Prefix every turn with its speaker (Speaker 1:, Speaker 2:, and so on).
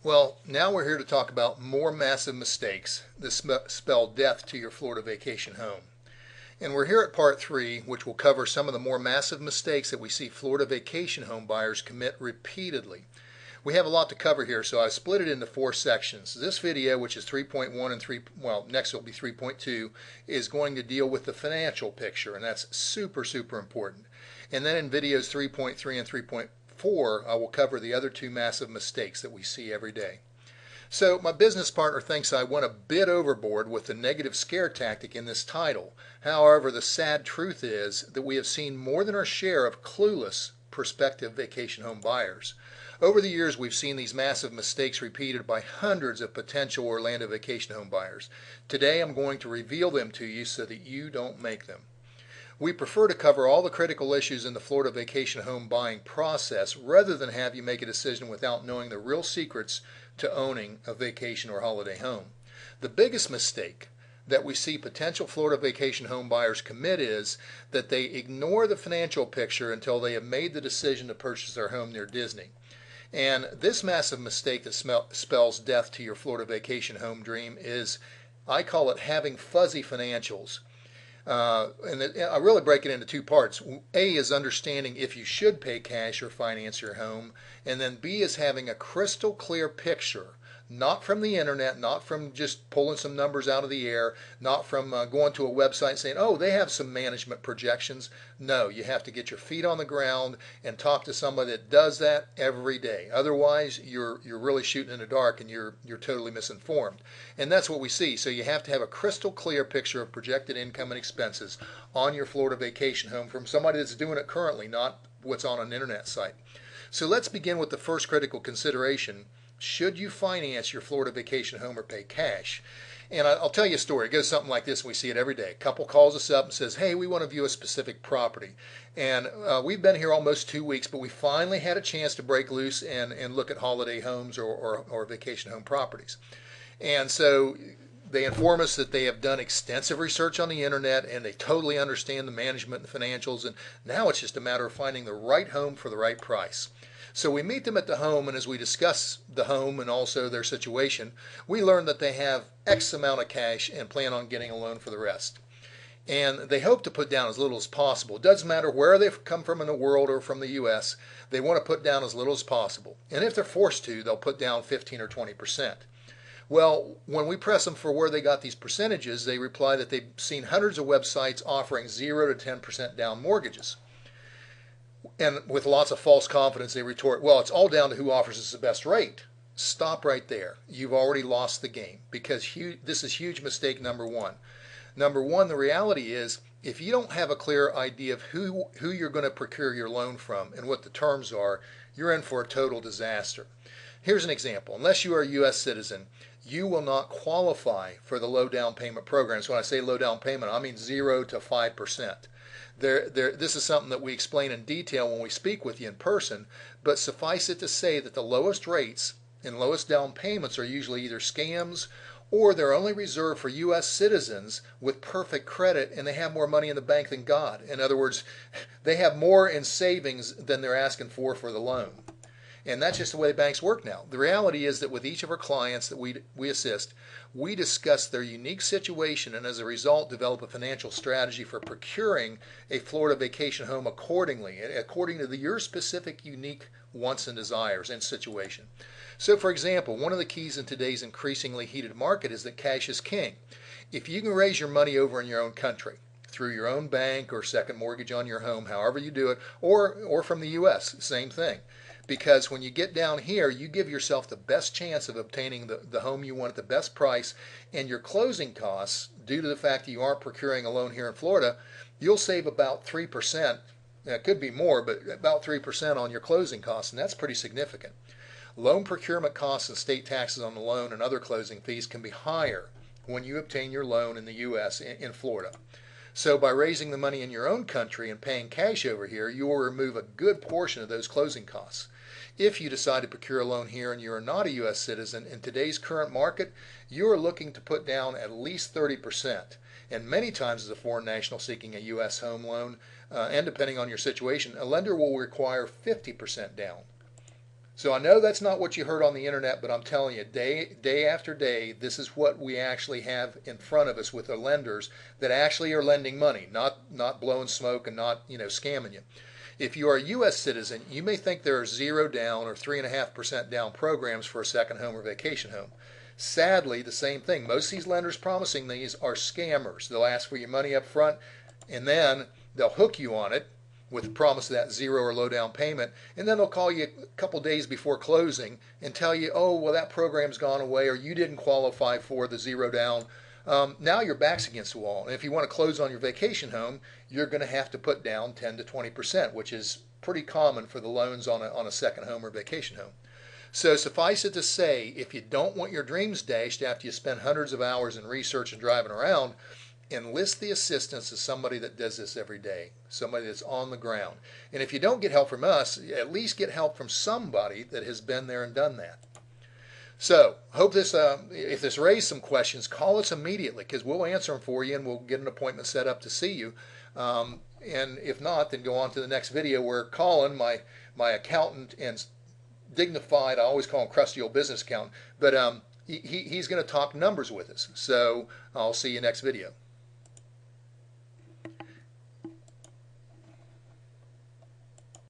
Speaker 1: Well, now we're here to talk about more massive mistakes that spell death to your Florida vacation home. And we're here at part 3, which will cover some of the more massive mistakes that we see Florida vacation home buyers commit repeatedly. We have a lot to cover here, so I've split it into 4 sections. This video, which is 3.1 and next will be 3.2, is going to deal with the financial picture, and that's super important. And then in videos 3.3 and 3.4, I will cover the other 2 massive mistakes that we see every day. So my business partner thinks I went a bit overboard with the negative scare tactic in this title. However, the sad truth is that we have seen more than our share of clueless prospective vacation home buyers. Over the years, we've seen these massive mistakes repeated by hundreds of potential Orlando vacation home buyers. Today, I'm going to reveal them to you so that you don't make them. We prefer to cover all the critical issues in the Florida vacation home buying process rather than have you make a decision without knowing the real secrets to owning a vacation or holiday home. The biggest mistake that we see potential Florida vacation home buyers commit is that they ignore the financial picture until they have made the decision to purchase their home near Disney. And this massive mistake that spells death to your Florida vacation home dream is, I call it having fuzzy financials. I really break it into 2 parts. A is understanding if you should pay cash or finance your home, and then B is having a crystal clear picture, not from the internet, not from just pulling some numbers out of the air, not from going to a website and saying, oh, they have some management projections. No, you have to get your feet on the ground and talk to somebody that does that every day. Otherwise, you're really shooting in the dark and you're totally misinformed. And that's what we see. So you have to have a crystal clear picture of projected income and expenses on your Florida vacation home from somebody that's doing it currently, not what's on an internet site. So let's begin with the first critical consideration. Should you finance your Florida vacation home or pay cash? And I'll tell you a story. It goes something like this. We see it every day. A couple calls us up and says, hey, we want to view a specific property. And we've been here almost 2 weeks, but we finally had a chance to break loose and look at holiday homes or vacation home properties. And so they inform us that they have done extensive research on the internet and they totally understand the management and financials. And now it's just a matter of finding the right home for the right price. So we meet them at the home, and as we discuss the home and also their situation, we learn that they have X amount of cash and plan on getting a loan for the rest. And they hope to put down as little as possible. It doesn't matter where they've come from in the world or from the U.S., they want to put down as little as possible. And if they're forced to, they'll put down 15 or 20%. Well, when we press them for where they got these percentages, they reply that they've seen hundreds of websites offering 0 to 10% down mortgages. And with lots of false confidence, they retort, well, it's all down to who offers us the best rate. Stop right there. You've already lost the game because this is huge mistake number 1. Number 1, the reality is if you don't have a clear idea of who you're going to procure your loan from and what the terms are, you're in for a total disaster. Here's an example. Unless you are a U.S. citizen, you will not qualify for the low down payment programs. When I say low down payment, I mean 0 to 5%. This is something that we explain in detail when we speak with you in person, but suffice it to say that the lowest rates and lowest down payments are usually either scams or they're only reserved for U.S. citizens with perfect credit and they have more money in the bank than God. In other words, they have more in savings than they're asking for the loan. And that's just the way banks work now. The reality is that with each of our clients that we assist, we discuss their unique situation and as a result develop a financial strategy for procuring a Florida vacation home according to your specific unique wants and desires and situation. So for example, one of the keys in today's increasingly heated market is that cash is king. If you can raise your money over in your own country, through your own bank or second mortgage on your home, however you do it, or from the U.S., same thing. Because when you get down here, you give yourself the best chance of obtaining the home you want at the best price, and your closing costs, due to the fact that you aren't procuring a loan here in Florida, you'll save about 3%. It could be more, but about 3% on your closing costs, and that's pretty significant. Loan procurement costs and state taxes on the loan and other closing fees can be higher when you obtain your loan in the U.S. in Florida. So by raising the money in your own country and paying cash over here, you will remove a good portion of those closing costs. If you decide to procure a loan here and you are not a U.S. citizen, in today's current market, you are looking to put down at least 30%. And many times as a foreign national seeking a U.S. home loan, and depending on your situation, a lender will require 50% down. So I know that's not what you heard on the internet, but I'm telling you, day after day, this is what we actually have in front of us with the lenders that actually are lending money, not blowing smoke and not scamming you. If you are a U.S. citizen, you may think there are 0 down or 3.5% down programs for a second home or vacation home. Sadly, the same thing. Most of these lenders promising these are scammers. They'll ask for your money up front, and then they'll hook you on it with the promise of that 0 or low down payment, and then they'll call you a couple days before closing and tell you, oh, well, that program's gone away, or you didn't qualify for the 0 down. Now your back's against the wall, and if you want to close on your vacation home, you're going to have to put down 10 to 20%, which is pretty common for the loans on a second home or vacation home. So suffice it to say, if you don't want your dreams dashed after you spend hundreds of hours in research and driving around, enlist the assistance of somebody that does this every day, somebody that's on the ground. And if you don't get help from us, at least get help from somebody that has been there and done that. So, hope this, if this raised some questions, call us immediately, because we'll answer them for you and we'll get an appointment set up to see you. And if not, then go on to the next video where Colin, my accountant and dignified, I always call him crusty old business accountant, but he's going to talk numbers with us. So, I'll see you next video.